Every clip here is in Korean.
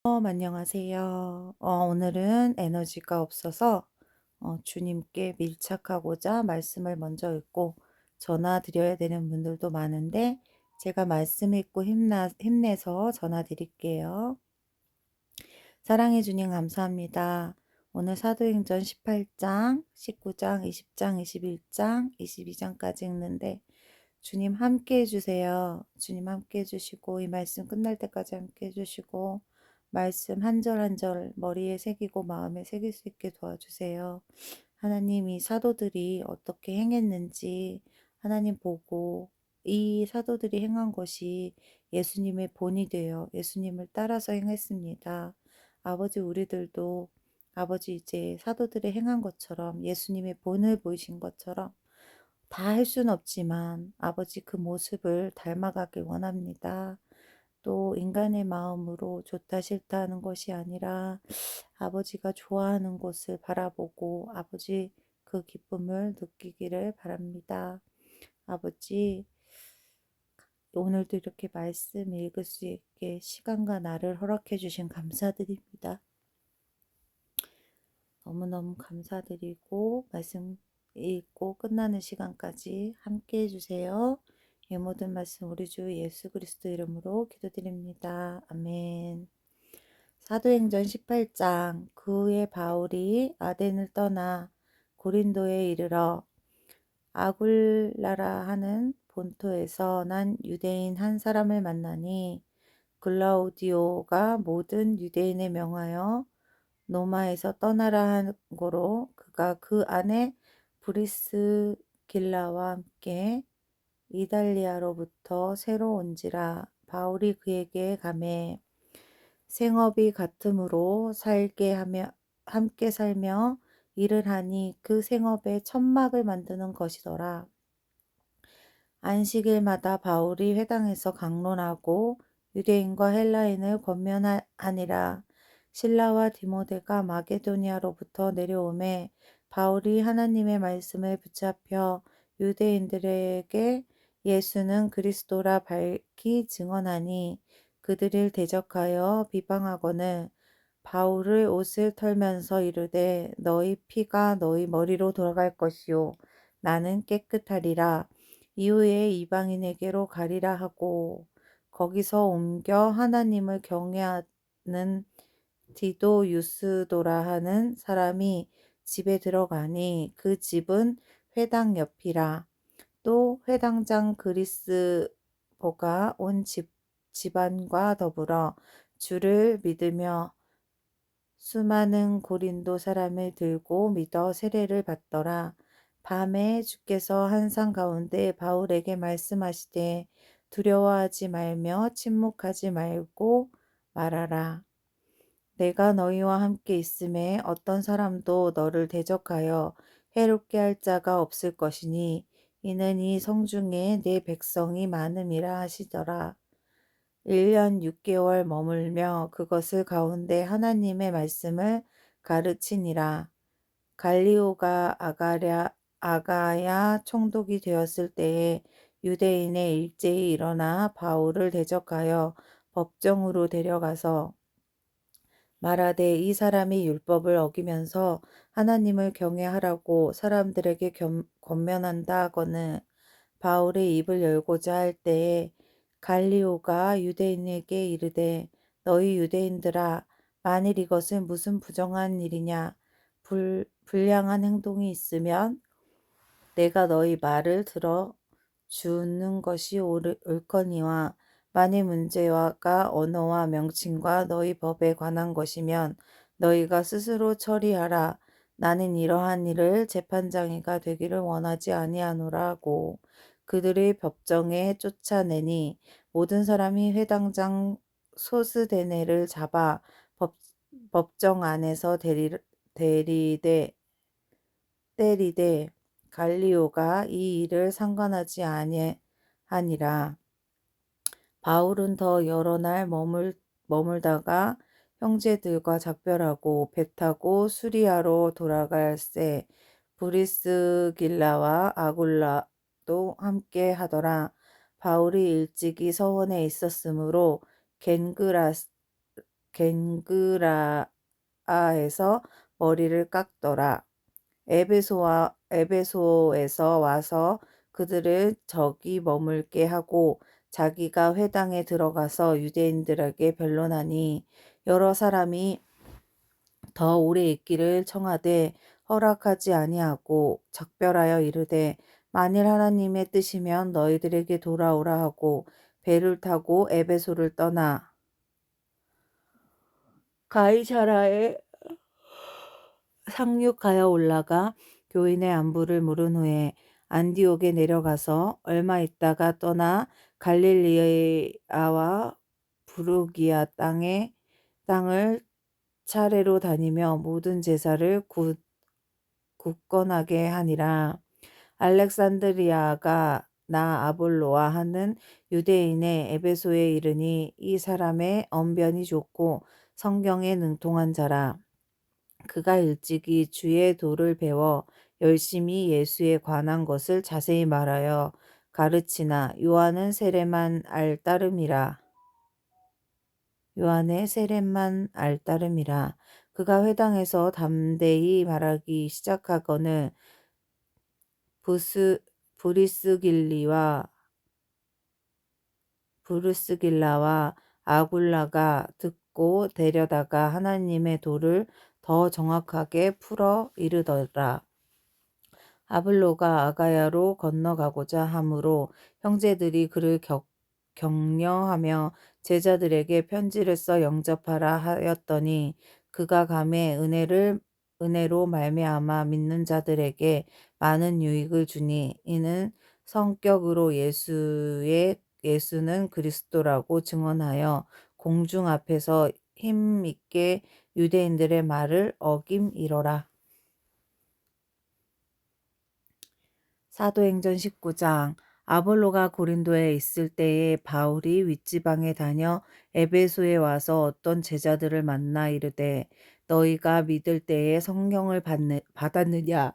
안녕하세요. 오늘은 에너지가 없어서 주님께 밀착하고자 말씀을 먼저 읽고 전화 드려야 되는 분들도 많은데 제가 말씀 읽고 힘내서 전화 드릴게요. 사랑해 주님 감사합니다. 오늘 사도행전 18장, 19장, 20장, 21장, 22장까지 읽는데 주님 함께 해주세요. 주님 함께 해주시고 이 말씀 끝날 때까지 함께 해주시고 말씀 한 절 한 절 머리에 새기고 마음에 새길 수 있게 도와주세요. 하나님 이 사도들이 어떻게 행했는지 하나님 보고 이 사도들이 행한 것이 예수님의 본이 되어 예수님을 따라서 행했습니다. 아버지 우리들도 아버지 이제 사도들의 행한 것처럼 예수님의 본을 보이신 것처럼 다 할 수는 없지만 아버지 그 모습을 닮아가길 원합니다. 또 인간의 마음으로 좋다 싫다 하는 것이 아니라 아버지가 좋아하는 곳을 바라보고 아버지 그 기쁨을 느끼기를 바랍니다. 아버지 오늘도 이렇게 말씀 읽을 수 있게 시간과 나를 허락해 주신 감사드립니다. 너무너무 감사드리고 말씀 읽고 끝나는 시간까지 함께 해주세요. 이 모든 말씀 우리 주 예수 그리스도 이름으로 기도드립니다. 아멘. 사도행전 18장 그 후에 바울이 아덴을 떠나 고린도에 이르러 아굴라라 하는 본토에서 난 유대인 한 사람을 만나니 글라우디오가 모든 유대인에 명하여 노마에서 떠나라 한 고로 그가 그 안에 브리스길라와 함께 이달리아로부터 새로 온지라. 바울이 그에게 가매 생업이 같으므로 살게 하며 함께 살며 일을 하니 그 생업에 천막을 만드는 것이더라. 안식일마다 바울이 회당에서 강론하고 유대인과 헬라인을 권면하니라. 실라와 디모데가 마게도니아로부터 내려오매 바울이 하나님의 말씀을 붙잡혀 유대인들에게 예수는 그리스도라 밝히 증언하니 그들을 대적하여 비방하거늘 바울의 옷을 털면서 이르되 너희 피가 너희 머리로 돌아갈 것이요 나는 깨끗하리라. 이후에 이방인에게로 가리라 하고 거기서 옮겨 하나님을 경외하는 디도 유스도라 하는 사람이 집에 들어가니 그 집은 회당 옆이라. 또 회당장 그리스보가 온 집안과 더불어 주를 믿으며 수많은 고린도 사람을 들고 믿어 세례를 받더라. 밤에 주께서 한상 가운데 바울에게 말씀하시되 두려워하지 말며 침묵하지 말고 말하라. 내가 너희와 함께 있음에 어떤 사람도 너를 대적하여 해롭게 할 자가 없을 것이니 이는 이 성중에 내 백성이 많음이라 하시더라. 1년 6개월 머물며 그것을 가운데 하나님의 말씀을 가르치니라. 갈리오가 아가야 총독이 되었을 때에 유대인의 일제히 일어나 바울을 대적하여 법정으로 데려가서 말하되 이 사람이 율법을 어기면서 하나님을 경외하라고 사람들에게 권면한다 하거늘 바울의 입을 열고자 할 때에 갈리오가 유대인에게 이르되 너희 유대인들아 만일 이것은 무슨 부정한 일이냐 불량한 행동이 있으면 내가 너희 말을 들어 주는 것이 옳거니와 만일 문제가 언어와 명칭과 너희 법에 관한 것이면 너희가 스스로 처리하라. 나는 이러한 일을 재판장이가 되기를 원하지 아니하노라 하고 그들의 법정에 쫓아내니 모든 사람이 회당장 소스데네를 잡아 법정 안에서 때리되 갈리오가 이 일을 상관하지 아니하니라. 바울은 더 여러 날 머물다가 형제들과 작별하고 배 타고 수리아로 돌아갈새 브리스길라와 아굴라도 함께 하더라. 바울이 일찍이 서원에 있었으므로 갱그라아에서 머리를 깎더라. 에베소에서 와서 그들을 저기 머물게 하고 자기가 회당에 들어가서 유대인들에게 변론하니 여러 사람이 더 오래 있기를 청하되 허락하지 아니하고 작별하여 이르되 만일 하나님의 뜻이면 너희들에게 돌아오라 하고 배를 타고 에베소를 떠나 가이사라에 상륙하여 올라가 교인의 안부를 물은 후에 안디옥에 내려가서 얼마 있다가 떠나 갈릴리아와 부르기아 땅을 차례로 다니며 모든 제사를 굳건하게 하니라. 알렉산드리아가 나 아볼로와 하는 유대인의 에베소에 이르니 이 사람의 언변이 좋고 성경에 능통한 자라. 그가 일찍이 주의 도를 배워 열심히 예수에 관한 것을 자세히 말하여 가르치나 요한의 세례만 알 따름이라. 그가 회당에서 담대히 말하기 시작하거늘 브리스길라와 아굴라가 듣고 데려다가 하나님의 도를 더 정확하게 풀어 이르더라. 아블로가 아가야로 건너가고자 하므로 형제들이 그를 격려하며 제자들에게 편지를 써 영접하라 하였더니 그가 감에 은혜로 말미암아 믿는 자들에게 많은 유익을 주니 이는 성격으로 예수는 그리스도라고 증언하여 공중 앞에서 힘 있게 유대인들의 말을 어김이러라. 사도행전 19장. 아볼로가 고린도에 있을 때에 바울이 윗지방에 다녀 에베소에 와서 어떤 제자들을 만나 이르되 너희가 믿을 때에 성령을 받았느냐?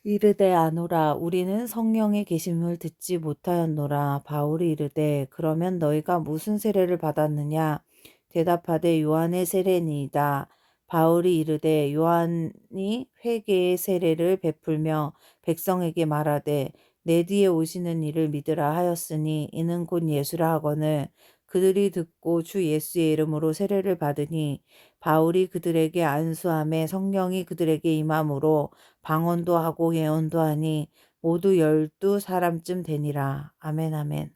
이르되 아노라. 우리는 성령의 계심을 듣지 못하였노라. 바울이 이르되 그러면 너희가 무슨 세례를 받았느냐? 대답하되 요한의 세례니이다. 바울이 이르되 요한이 회개의 세례를 베풀며 백성에게 말하되 내 뒤에 오시는 이를 믿으라 하였으니 이는 곧 예수라 하거늘 그들이 듣고 주 예수의 이름으로 세례를 받으니 바울이 그들에게 안수함에 성령이 그들에게 임함으로 방언도 하고 예언도 하니 모두 12사람쯤 되니라. 아멘 아멘.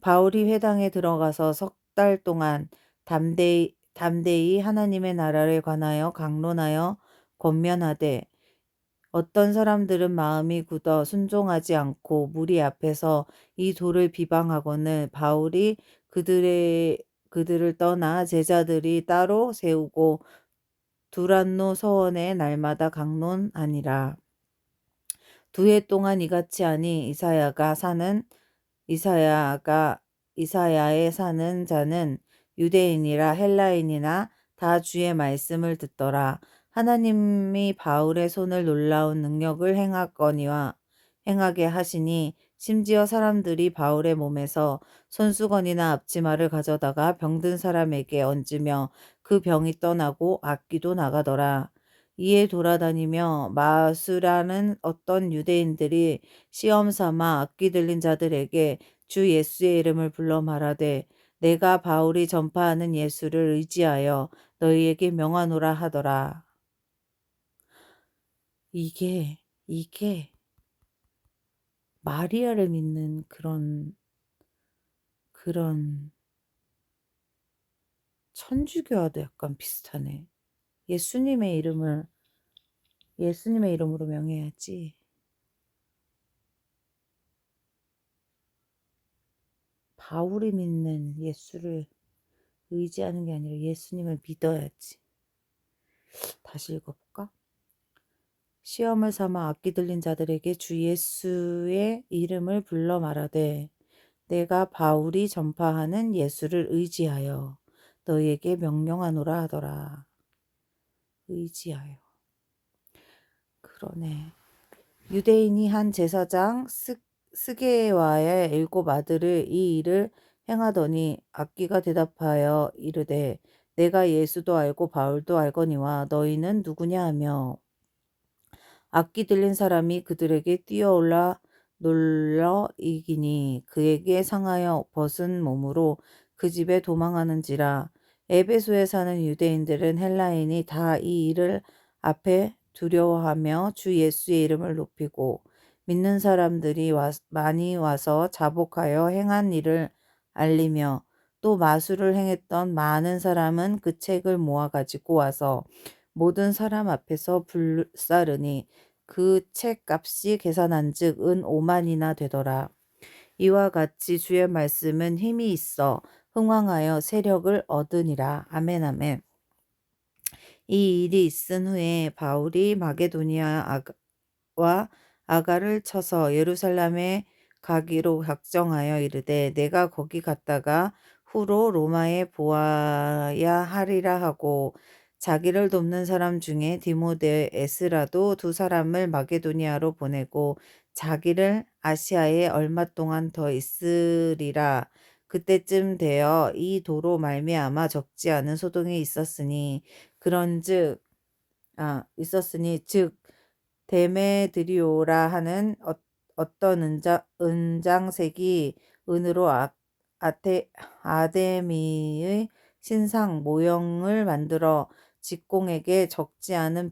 바울이 회당에 들어가서 석 달 동안 담대히 하나님의 나라를 관하여 강론하여 권면하되 어떤 사람들은 마음이 굳어 순종하지 않고 무리 앞에서 이 돌을 비방하거늘 바울이 그들을 떠나 제자들이 따로 세우고 두란노 서원에 날마다 강론하니라. 2해 동안 이같이 하니 이사야에 사는 자는 유대인이라 헬라인이나 다 주의 말씀을 듣더라. 하나님이 바울의 손을 놀라운 능력을 행하게 하시니 심지어 사람들이 바울의 몸에서 손수건이나 앞치마를 가져다가 병든 사람에게 얹으며 그 병이 떠나고 악귀도 나가더라. 이에 돌아다니며 마수라는 어떤 유대인들이 시험 삼아 악귀 들린 자들에게 주 예수의 이름을 불러 말하되 내가 바울이 전파하는 예수를 의지하여 너희에게 명하노라 하더라. 이게 마리아를 믿는 그런 천주교와도 약간 비슷하네. 예수님의 이름으로 명해야지. 바울이 믿는 예수를 의지하는 게 아니라 예수님을 믿어야지. 다시 읽어볼까? 시험을 삼아 악기 들린 자들에게 주 예수의 이름을 불러 말하되 내가 바울이 전파하는 예수를 의지하여 너희에게 명령하노라 하더라. 의지하여. 그러네. 유대인이 한 제사장 스게와의 7 아들을 이 일을 행하더니 악기가 대답하여 이르되 내가 예수도 알고 바울도 알거니와 너희는 누구냐 하며 악기 들린 사람이 그들에게 뛰어올라 놀러 이기니 그에게 상하여 벗은 몸으로 그 집에 도망하는지라. 에베소에 사는 유대인들은 헬라인이 다 이 일을 앞에 두려워하며 주 예수의 이름을 높이고 믿는 사람들이 많이 와서 자복하여 행한 일을 알리며 또 마술을 행했던 많은 사람은 그 책을 모아 가지고 와서 모든 사람 앞에서 불사르니 그 책 값이 계산한즉 은 5만이나 되더라. 이와 같이 주의 말씀은 힘이 있어 흥왕하여 세력을 얻으니라. 아멘 아멘. 이 일이 있은 후에 바울이 마게도니아와 아가를 쳐서 예루살렘에 가기로 작정하여 이르되 내가 거기 갔다가 후로 로마에 보아야 하리라 하고 자기를 돕는 사람 중에 디모데 에스라도 두 사람을 마게도니아로 보내고 자기를 아시아에 얼마 동안 더 있으리라. 그때쯤 되어 이 도로 말미암아 적지 않은 소동이 있었으니 즉 데메드리오라 하는 어떤 은장색이 은으로 아데미의 신상 모형을 만들어 직공에게 적지 않은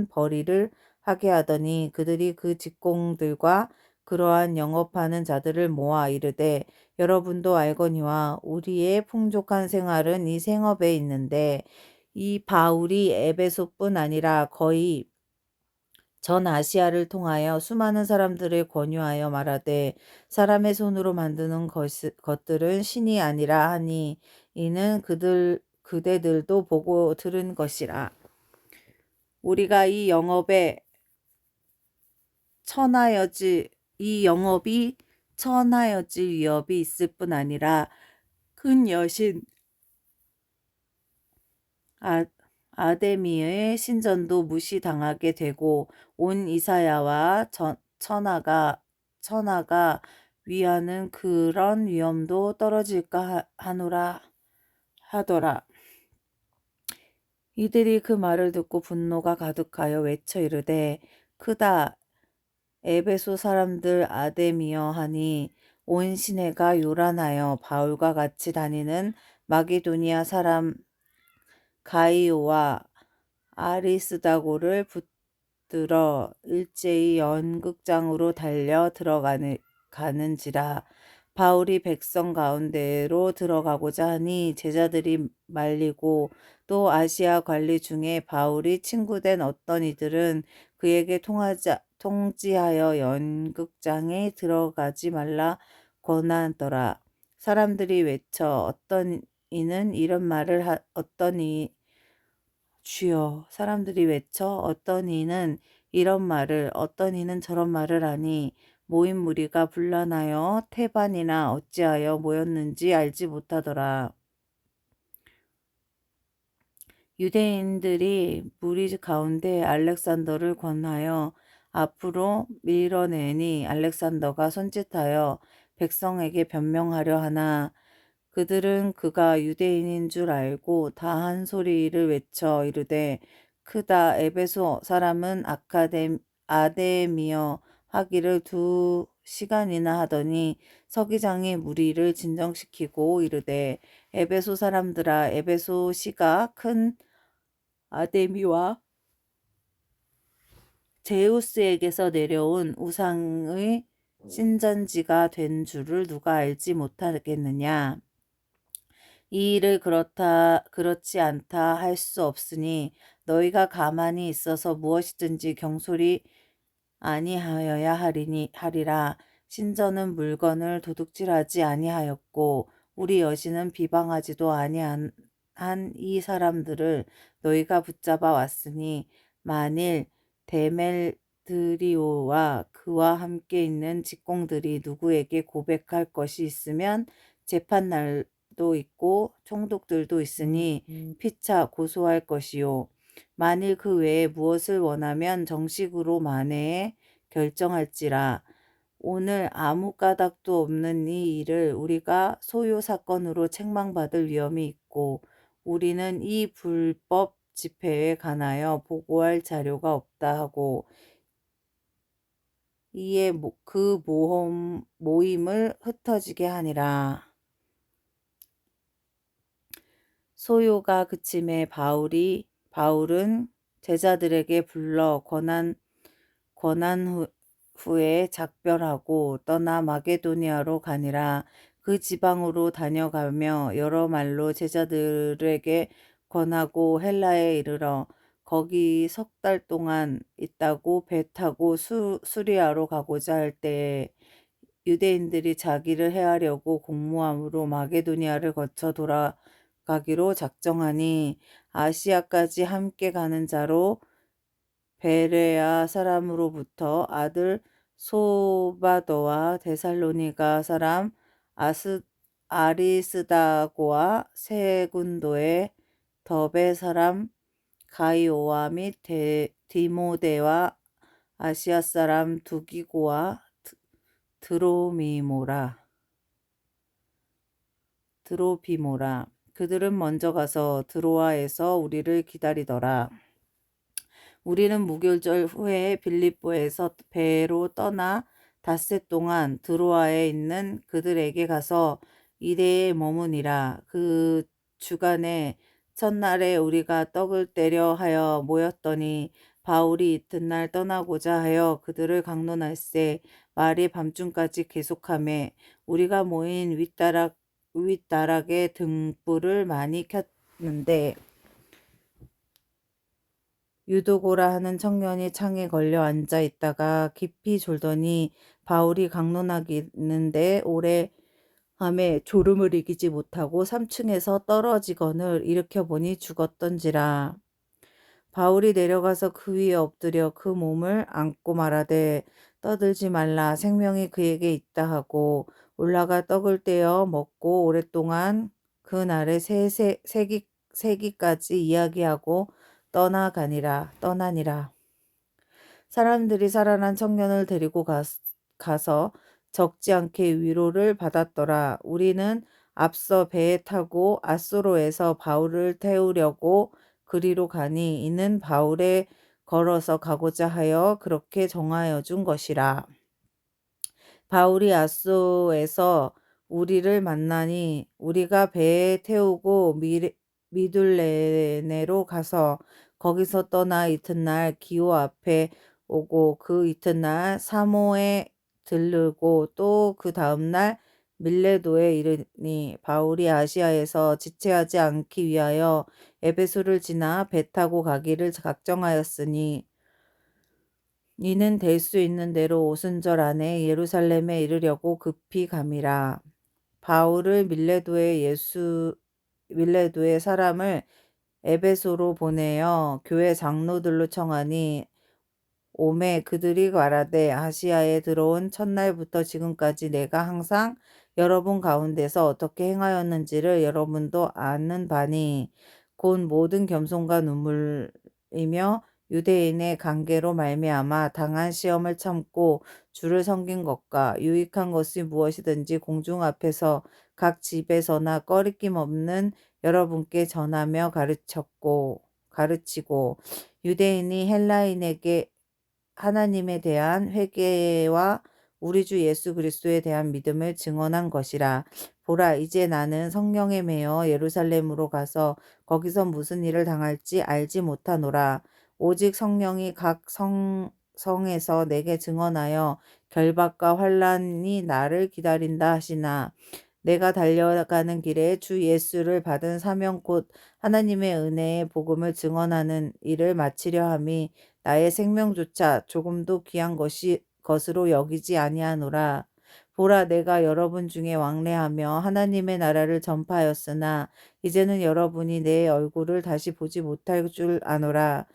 벌이를 하게 하더니 그들이 그 직공들과 그러한 영업하는 자들을 모아 이르되 여러분도 알거니와 우리의 풍족한 생활은 이 생업에 있는데 이 바울이 에베소뿐 아니라 거의 전 아시아를 통하여 수많은 사람들을 권유하여 말하되 사람의 손으로 만드는 것들은 신이 아니라 하니 이는 그대들도 보고 들은 것이라. 우리가 이 영업이 천하여질 위협이 있을 뿐 아니라 큰 여신 아데미의 신전도 무시당하게 되고 온 이사야와 천하가 위하는 그런 위험도 떨어질까 하더라. 이들이 그 말을 듣고 분노가 가득하여 외쳐 이르되 크다 에베소 사람들 아데미여 하니 온 시내가 요란하여 바울과 같이 다니는 마게도니아 사람 가이오와 아리스다고를 붙들어 일제히 연극장으로 달려 가는지라. 바울이 백성 가운데로 들어가고자 하니 제자들이 말리고 또 아시아 관리 중에 바울이 친구된 어떤 이들은 그에게 통지하여 연극장에 들어가지 말라 권하더라. 사람들이 외쳐 주여. 사람들이 외쳐 어떤 이는 이런 말을 어떤 이는 저런 말을 하니 모인 무리가 분란하여 태반이나 어찌하여 모였는지 알지 못하더라. 유대인들이 무리 가운데 알렉산더를 권하여 앞으로 밀어내니 알렉산더가 손짓하여 백성에게 변명하려 하나 그들은 그가 유대인인 줄 알고 다 한 소리를 외쳐 이르되 크다 에베소 사람은 아데미어 하기를 2시간이나 하더니 서기장이 무리를 진정시키고 이르되 에베소 사람들아 에베소 시가 큰 아데미와 제우스에게서 내려온 우상의 신전지가 된 줄을 누가 알지 못하겠느냐. 이 일을 그렇지 않다 할 수 없으니 너희가 가만히 있어서 무엇이든지 경솔히 아니하여야 하리라. 신전은 물건을 도둑질하지 아니하였고 우리 여신은 비방하지도 아니한 이 사람들을 너희가 붙잡아 왔으니 만일 데멜드리오와 그와 함께 있는 직공들이 누구에게 고백할 것이 있으면 재판날도 있고 총독들도 있으니 피차 고소할 것이요. 만일 그 외에 무엇을 원하면 정식으로 만회에 결정할지라. 오늘 아무 까닭도 없는 이 일을 우리가 소요 사건으로 책망받을 위험이 있고 우리는 이 불법 집회에 관하여 보고할 자료가 없다 하고 이에 그 모임을 흩어지게 하니라. 소요가 그침에 바울은 제자들에게 불러 권한 후에 작별하고 떠나 마게도니아로 가니라. 그 지방으로 다녀가며 여러 말로 제자들에게 권하고 헬라에 이르러 거기 3달 동안 있다고 배 타고 수리아로 가고자 할 때에 유대인들이 자기를 해하려고 공모함으로 마게도니아를 거쳐 돌아가기로 작정하니 아시아까지 함께 가는 자로 베레아 사람으로부터 아들 소바더와 데살로니가 사람 아리스다고와 세군도의 더베 사람 가이오와 및 디모데와 아시아 사람 두기고와 드로비모라. 그들은 먼저 가서 드로아에서 우리를 기다리더라. 우리는 무교절 후에 빌립보에서 배로 떠나 닷새 동안 드로아에 있는 그들에게 가서 이레에 머무니라. 그 주간에 첫날에 우리가 떡을 떼려 하여 모였더니 바울이 이튿날 떠나고자 하여 그들을 강론할세 말이 밤중까지 계속하매 우리가 모인 윗다락에 등불을 많이 켰는데 유도고라 하는 청년이 창에 걸려 앉아 있다가 깊이 졸더니 바울이 강론하기는데 오래 함에 졸음을 이기지 못하고 3층에서 떨어지거늘 일으켜보니 죽었던지라. 바울이 내려가서 그 위에 엎드려 그 몸을 안고 말하되 떠들지 말라 생명이 그에게 있다 하고 올라가 떡을 떼어 먹고 오랫동안 그 날에 세기까지 이야기하고 떠나니라. 사람들이 살아난 청년을 데리고 가서 적지 않게 위로를 받았더라. 우리는 앞서 배에 타고 아소로에서 바울을 태우려고 그리로 가니 이는 바울에 걸어서 가고자 하여 그렇게 정하여 준 것이라. 바울이 아소에서 우리를 만나니 우리가 배에 태우고 미둘레네로 가서 거기서 떠나 이튿날 기호 앞에 오고 그 이튿날 사모에 들르고 또 그 다음날 밀레도에 이르니 바울이 아시아에서 지체하지 않기 위하여 에베소를 지나 배 타고 가기를 작정하였으니 이는 될 수 있는 대로 오순절 안에 예루살렘에 이르려고 급히 감이라. 바울을 밀레도의 사람을 에베소로 보내어 교회 장로들로 청하니 오매 그들이 말하되 아시아에 들어온 첫날부터 지금까지 내가 항상 여러분 가운데서 어떻게 행하였는지를 여러분도 아는 바니 곧 모든 겸손과 눈물이며 유대인의 관계로 말미암아 당한 시험을 참고 주를 섬긴 것과 유익한 것이 무엇이든지 공중 앞에서 각 집에서나 꺼리낌 없는 여러분께 전하며 가르치고 유대인이 헬라인에게 하나님에 대한 회개와 우리 주 예수 그리스도에 대한 믿음을 증언한 것이라. 보라, 이제 나는 성령에 매여 예루살렘으로 가서 거기서 무슨 일을 당할지 알지 못하노라. 오직 성령이 각 성에서 내게 증언하여 결박과 환난이 나를 기다린다 하시나 내가 달려가는 길에 주 예수를 받은 사명 곧 하나님의 은혜의 복음을 증언하는 일을 마치려 함이 나의 생명조차 조금도 귀한 것으로 여기지 아니하노라. 보라, 내가 여러분 중에 왕래하며 하나님의 나라를 전파하였으나 이제는 여러분이 내 얼굴을 다시 보지 못할 줄 아노라.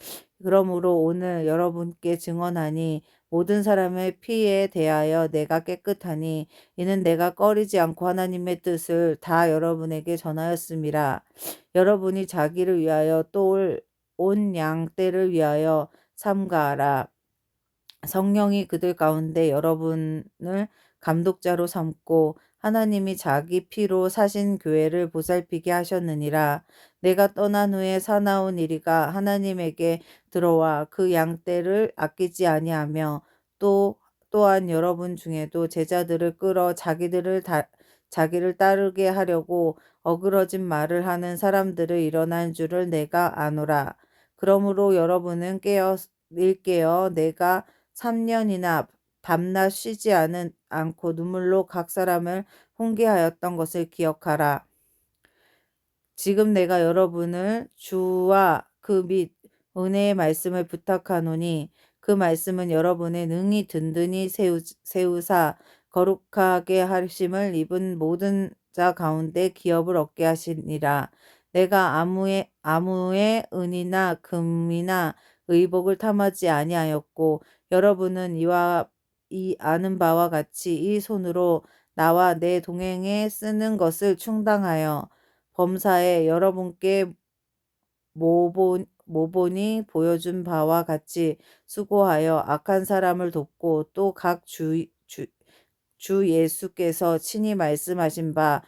그러므로 오늘 여러분께 증언하니 모든 사람의 피에 대하여 내가 깨끗하니 이는 내가 꺼리지 않고 하나님의 뜻을 다 여러분에게 전하였음이라. 여러분이 자기를 위하여 또 온 양 떼를 위하여 삼가하라. 성령이 그들 가운데 여러분을 감독자로 삼고 하나님이 자기 피로 사신 교회를 보살피게 하셨느니라. 내가 떠난 후에 사나운 이리가 하나님에게 들어와 그 양떼를 아끼지 아니하며 또한 여러분 중에도 제자들을 끌어 자기를 따르게 하려고 어그러진 말을 하는 사람들을 일어난 줄을 내가 아노라. 그러므로 여러분은 일 깨어 내가 3년이나 밤낮 쉬지 않고 눈물로 각 사람을 훈계하였던 것을 기억하라. 지금 내가 여러분을 주와 그 및 은혜의 말씀을 부탁하노니 그 말씀은 여러분의 능히 든든히 세우사 거룩하게 하심을 입은 모든 자 가운데 기업을 얻게 하시니라. 내가 아무의 은이나 금이나 의복을 탐하지 아니하였고 여러분은 이 아는 바와 같이 이 손으로 나와 내 동행에 쓰는 것을 충당하여 범사에 여러분께 모본이 보여준 바와 같이 수고하여 악한 사람을 돕고 또 각 주 예수께서 친히 말씀하신 바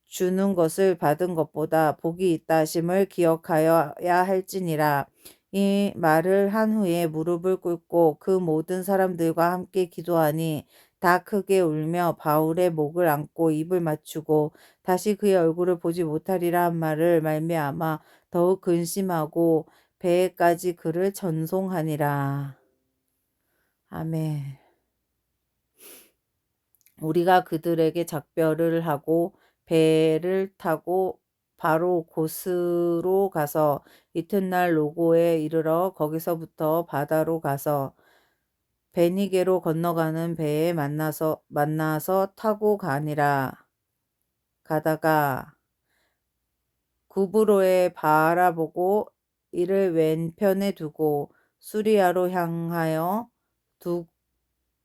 주는 것을 받은 것보다 복이 있다 하심을 기억하여야 할지니라. 이 말을 한 후에 무릎을 꿇고 그 모든 사람들과 함께 기도하니 다 크게 울며 바울의 목을 안고 입을 맞추고 다시 그의 얼굴을 보지 못하리라 한 말을 말미암아 더욱 근심하고 배에까지 그를 전송하니라. 아멘. 우리가 그들에게 작별을 하고 배를 타고 바로 고스로 가서 이튿날 로고에 이르러 거기서부터 바다로 가서 베니게로 건너가는 배에 만나서 타고 가다가 구브로에 바라보고 이를 왼편에 두고 수리아로 향하여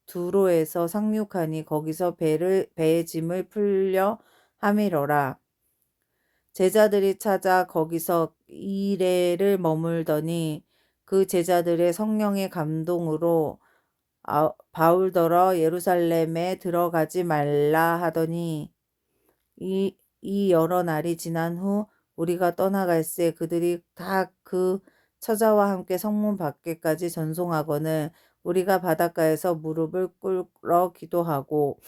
두로에서 상륙하니 거기서 배의 짐을 풀려 함이러라. 제자들이 찾아 거기서 이레를 머물더니 그 제자들의 성령의 감동으로 바울더러 예루살렘에 들어가지 말라 하더니 이 여러 날이 지난 후 우리가 떠나갈새 그들이 다 그 처자와 함께 성문 밖에까지 전송하거늘 우리가 바닷가에서 무릎을 꿇어 기도하고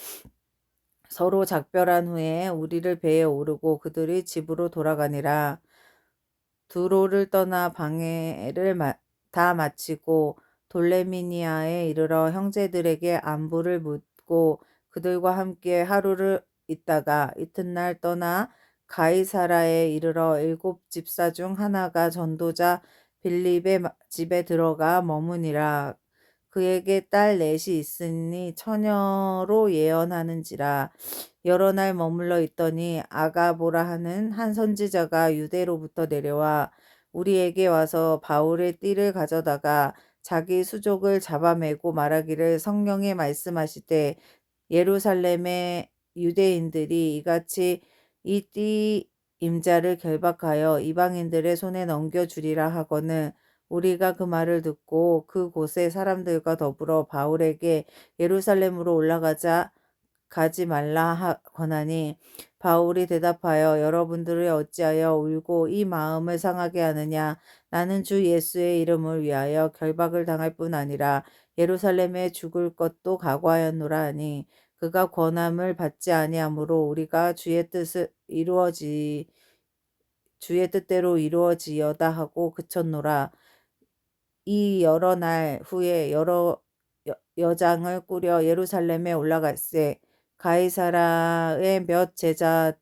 서로 작별한 후에 우리를 배에 오르고 그들이 집으로 돌아가니라. 두로를 떠나 방해를 다 마치고 돌레미니아에 이르러 형제들에게 안부를 묻고 그들과 함께 하루를 있다가 이튿날 떠나 가이사라에 이르러 7 집사 중 하나가 전도자 빌립의 집에 들어가 머무니라. 그에게 딸 넷이 있으니 처녀로 예언하는지라. 여러 날 머물러 있더니 아가보라 하는 한 선지자가 유대로부터 내려와 우리에게 와서 바울의 띠를 가져다가 자기 수족을 잡아매고 말하기를 성령에 말씀하시되 예루살렘의 유대인들이 이같이 이 띠 임자를 결박하여 이방인들의 손에 넘겨주리라 하거늘 우리가 그 말을 듣고 그곳의 사람들과 더불어 바울에게 예루살렘으로 가지 말라 권하니 바울이 대답하여 여러분들을 어찌하여 울고 이 마음을 상하게 하느냐. 나는 주 예수의 이름을 위하여 결박을 당할 뿐 아니라 예루살렘에 죽을 것도 각오하였노라 하니 그가 권함을 받지 아니하므로 우리가 주의 뜻대로 이루어지여다 하고 그쳤노라. 이 여러 날 후에 여러 여장을 꾸려 예루살렘에 올라갈새 가이사라의 몇 제자가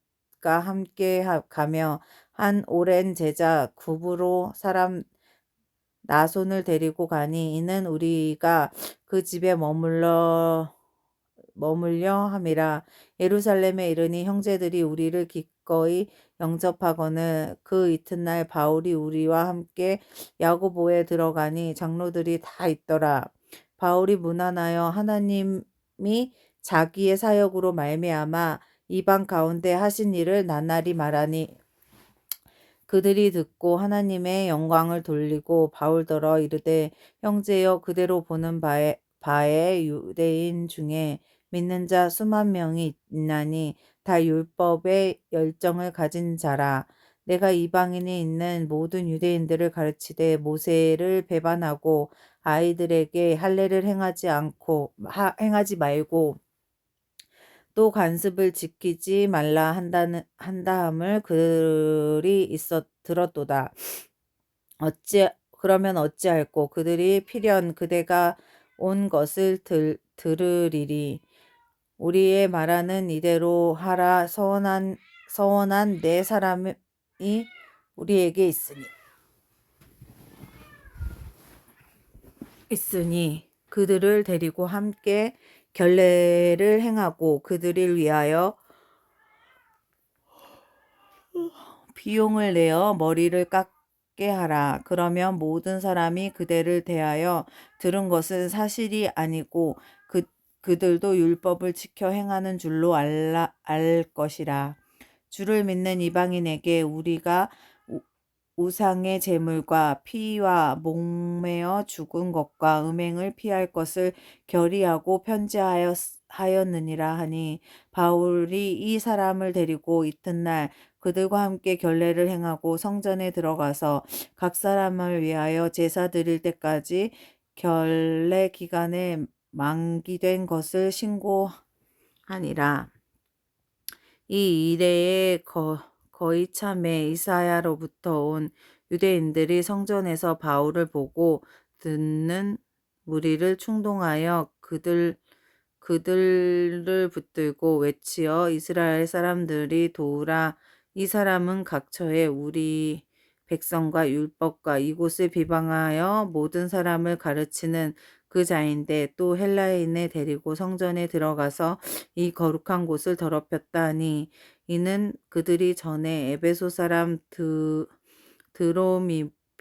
함께 가며 한 오랜 제자 구브로 사람 나손을 데리고 가니 이는 우리가 그 집에 머물려 함이라. 예루살렘에 이르니 형제들이 우리를 기꺼이 영접하거늘 그 이튿날 바울이 우리와 함께 야고보에 들어가니 장로들이 다 있더라. 바울이 문안하여 하나님이 자기의 사역으로 말미암아 이방 가운데 하신 일을 나날이 말하니 그들이 듣고 하나님의 영광을 돌리고 바울더러 이르되 형제여 그대로 보는 바에 유대인 중에 믿는 자 수만 명이 있나니 다 율법의 열정을 가진 자라. 내가 이방인이 있는 모든 유대인들을 가르치되 모세를 배반하고 아이들에게 할례를 행하지 말고 또 관습을 지키지 말라 한다함을 그들이 들었도다. 그러면 어찌할꼬 그들이 필연 그대가 온 것을 들으리리. 우리의 말하는 이대로 하라 서원한 네 사람이 우리에게 있으니 그들을 데리고 함께 결례를 행하고 그들을 위하여 비용을 내어 머리를 깎게 하라. 그러면 모든 사람이 그대를 대하여 들은 것은 사실이 아니고 그들도 율법을 지켜 행하는 줄로 알 것이라. 주를 믿는 이방인에게 우리가 우상의 제물과 피와 목매어 죽은 것과 음행을 피할 것을 결의하고 편지하였느니라 하니 바울이 이 사람을 데리고 이튿날 그들과 함께 결례를 행하고 성전에 들어가서 각 사람을 위하여 제사 드릴 때까지 결례 기간에 만기된 것을 신고하니라. 이 이래에 거의 참에 이사야로부터 온 유대인들이 성전에서 바울을 보고 듣는 무리를 충동하여 그들을 붙들고 외치어 이스라엘 사람들이 도우라. 이 사람은 각처에 우리 백성과 율법과 이곳을 비방하여 모든 사람을 가르치는 그 자인데 또 헬라인을 데리고 성전에 들어가서 이 거룩한 곳을 더럽혔다 하니 이는 그들이 전에 에베소 사람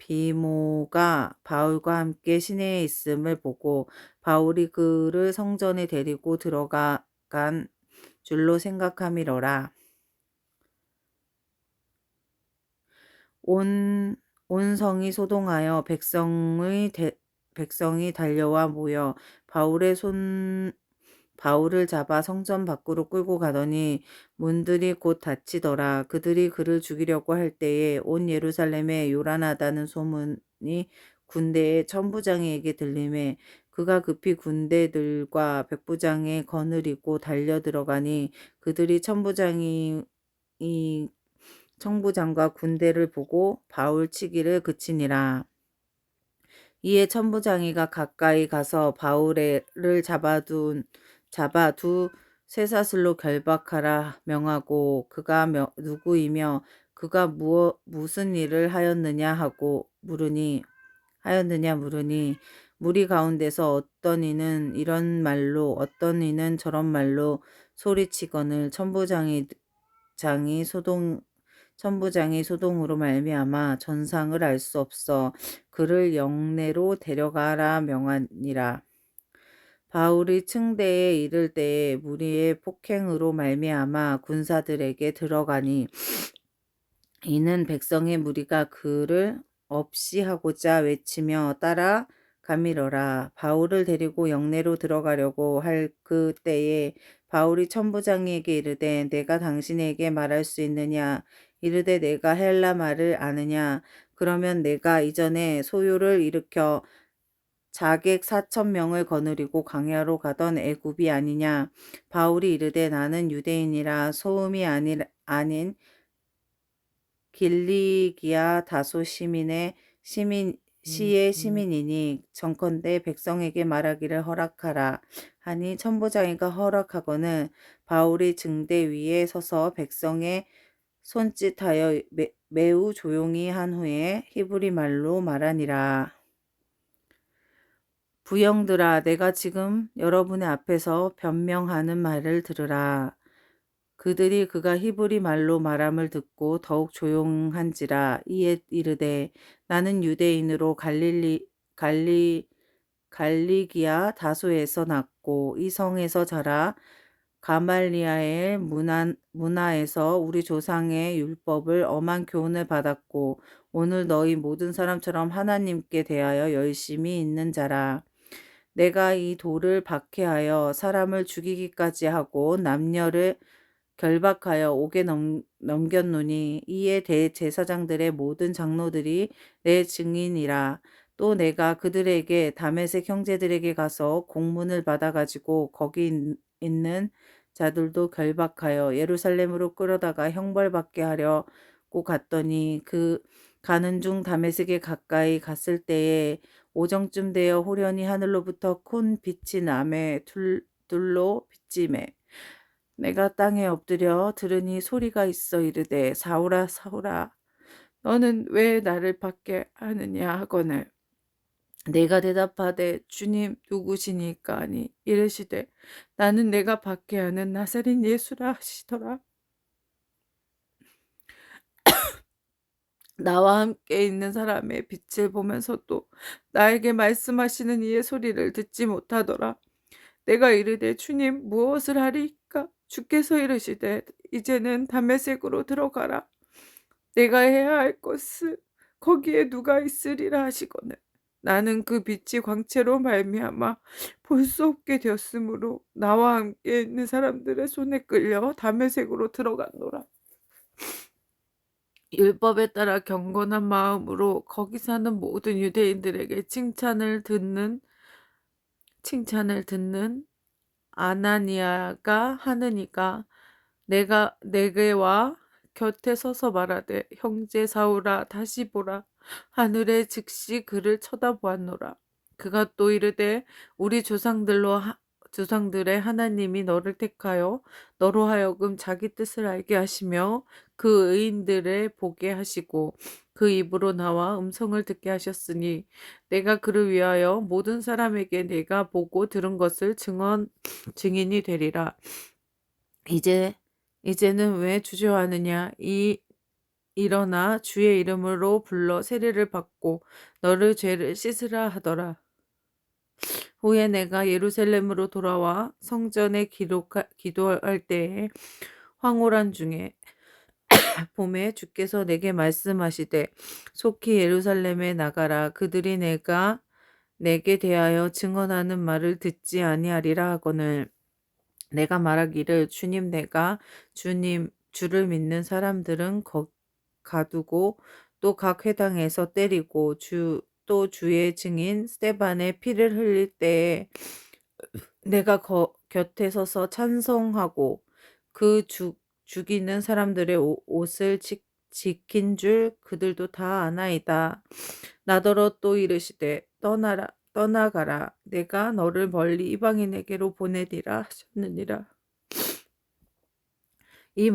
드로비모가 바울과 함께 시내에 있음을 보고 바울이 그를 성전에 데리고 들어간 줄로 생각함이로라. 온 성이 소동하여 백성이 달려와 모여 바울을 잡아 성전 밖으로 끌고 가더니 문들이 곧 닫히더라. 그들이 그를 죽이려고 할 때에 온 예루살렘에 요란하다는 소문이 군대의 천부장에게 들리매 그가 급히 군대들과 백부장에 거느리고 달려 들어가니 그들이 청부장과 군대를 보고 바울 치기를 그치니라. 이에 천부장이가 가까이 가서 바울을 잡아 두 쇠사슬로 결박하라 명하고 그가 누구이며 그가 무슨 일을 하였느냐 물으니 무리 가운데서 어떤 이는 이런 말로 어떤 이는 저런 말로 소리치거늘 천부장이 소동으로 말미암아 전상을 알 수 없어 그를 영내로 데려가라 명하니라. 바울이 층대에 이를 때에 무리의 폭행으로 말미암아 군사들에게 들어가니 이는 백성의 무리가 그를 없이하고자 외치며 따라가미러라. 바울을 데리고 영내로 들어가려고 할 그 때에 바울이 천부장에게 이르되 내가 당신에게 말할 수 있느냐? 이르되 내가 헬라 말을 아느냐? 그러면 내가 이전에 소요를 일으켜 자객 4,000명을 거느리고 광야로 가던 애굽이 아니냐? 바울이 이르되 나는 유대인이라 소음이 아닌 길리기아 다소 시의 시민이니 정컨대 백성에게 말하기를 허락하라 하니 천부장이가 허락하거늘 바울이 증대 위에 서서 백성의 손짓하여 매우 조용히 한 후에 히브리 말로 말하니라. 부영들아, 내가 지금 여러분의 앞에서 변명하는 말을 들으라. 그들이 그가 히브리 말로 말함을 듣고 더욱 조용한지라. 이에 이르되 나는 유대인으로 갈리기아 다소에서 났고 이 성에서 자라 가말리아의 문화에서 우리 조상의 율법을 엄한 교훈을 받았고 오늘 너희 모든 사람처럼 하나님께 대하여 열심히 있는 자라. 내가 이 돌을 박해하여 사람을 죽이기까지 하고 남녀를 결박하여 옥에 넘겼노니 이에 대제사장들의 모든 장로들이 내 증인이라. 또 내가 그들에게 다메섹 형제들에게 가서 공문을 받아가지고 거기 있는 자들도 결박하여 예루살렘으로 끌어다가 형벌받게 하려고 갔더니 그 가는 중 다메섹에 가까이 갔을 때에 오정쯤 되어 호련히 하늘로부터 큰 빛이 남에 둘로 비치매 내가 땅에 엎드려 들으니 소리가 있어 이르되 사울아 사울아 너는 왜 나를 밖에 하느냐 하거늘 내가 대답하되 주님 누구시니까 하니 이르시되 나는 내가 박해하는 나사렛 예수라 하시더라. 나와 함께 있는 사람의 빛을 보면서도 나에게 말씀하시는 이의 소리를 듣지 못하더라. 내가 이르되 주님 무엇을 하리이까? 주께서 이르시되 이제는 다메섹으로 들어가라. 내가 해야 할 것은 거기에 누가 있으리라 하시거늘 나는 그 빛이 광채로 말미암아 볼 수 없게 되었으므로 나와 함께 있는 사람들의 손에 끌려 다메섹으로 들어갔노라. 율법에 따라 경건한 마음으로 거기 사는 모든 유대인들에게 칭찬을 듣는 아나니아가 하느니가 내가 내게와 곁에 서서 말하되 형제 사울아 다시 보라 하늘에 즉시 그를 쳐다보았노라. 그가 또 이르되 우리 조상들의 하나님이 너를 택하여 너로 하여금 자기 뜻을 알게 하시며 그 의인들을 보게 하시고 그 입으로 나와 음성을 듣게 하셨으니 내가 그를 위하여 모든 사람에게 내가 보고 들은 것을 증인이 되리라. 이제는 왜 주저하느냐? 일어나 주의 이름으로 불러 세례를 받고 너를 죄를 씻으라 하더라. 후에 내가 예루살렘으로 돌아와 성전에 기도할 때에 황홀한 중에 봄에 주께서 내게 말씀하시되 속히 예루살렘에 나가라. 그들이 내게 대하여 증언하는 말을 듣지 아니하리라 하거늘 내가 말하기를 주님 주를 믿는 사람들은 가두고 또 각 회당에서 때리고 또 주의 증인 스데반의 피를 흘릴 때에 내가 곁에 서서 찬송하고 그 죽이는 사람들의 옷을 지킨 줄 그들도 다 아나이다. 나더러 또 이르시되 떠나가라. 내가 너를 멀리 이방인에게로 보내리라 하셨느니라. 이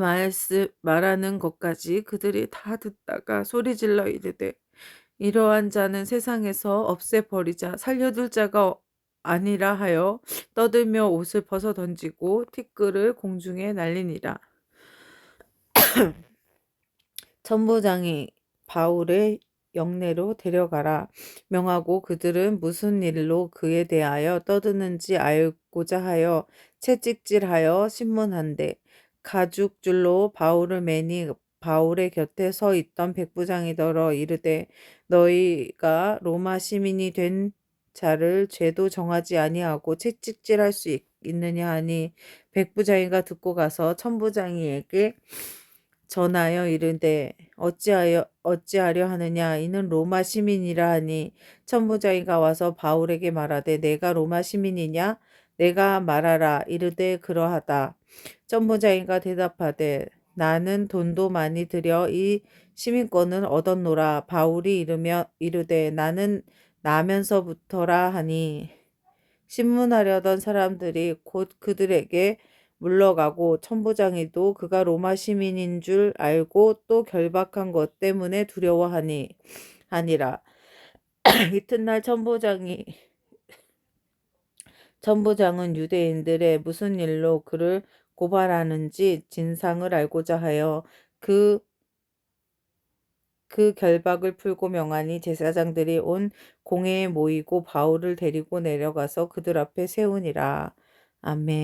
말하는 것까지 그들이 다 듣다가 소리질러 이르되 이러한 자는 세상에서 없애버리자 살려둘 자가 아니라 하여 떠들며 옷을 벗어 던지고 티끌을 공중에 날리니라. 천부장이 바울을 영내로 데려가라 명하고 그들은 무슨 일로 그에 대하여 떠드는지 알고자 하여 채찍질하여 신문한데 가죽줄로 바울을 매니 바울의 곁에 서 있던 백부장이더러 이르되 너희가 로마 시민이 된 자를 죄도 정하지 아니하고 채찍질할 수 있느냐 하니 백부장이가 듣고 가서 천부장이에게 전하여 이르되 어찌하려 하느냐 이는 로마 시민이라 하니 천부장이가 와서 바울에게 말하되 내가 로마 시민이냐 내가 말하라 이르되 그러하다. 천부장이가 대답하되 나는 돈도 많이 들여 이 시민권을 얻었노라. 바울이 이르되 나는 나면서부터라 하니 신문하려던 사람들이 곧 그들에게 물러가고 천부장이도 그가 로마 시민인 줄 알고 또 결박한 것 때문에 두려워하니라. 이튿날 천부장은 유대인들의 무슨 일로 그를 고발하는지 진상을 알고자 하여 그 결박을 풀고 명하니 제사장들이 온 공회에 모이고 바울을 데리고 내려가서 그들 앞에 세우니라. 아멘.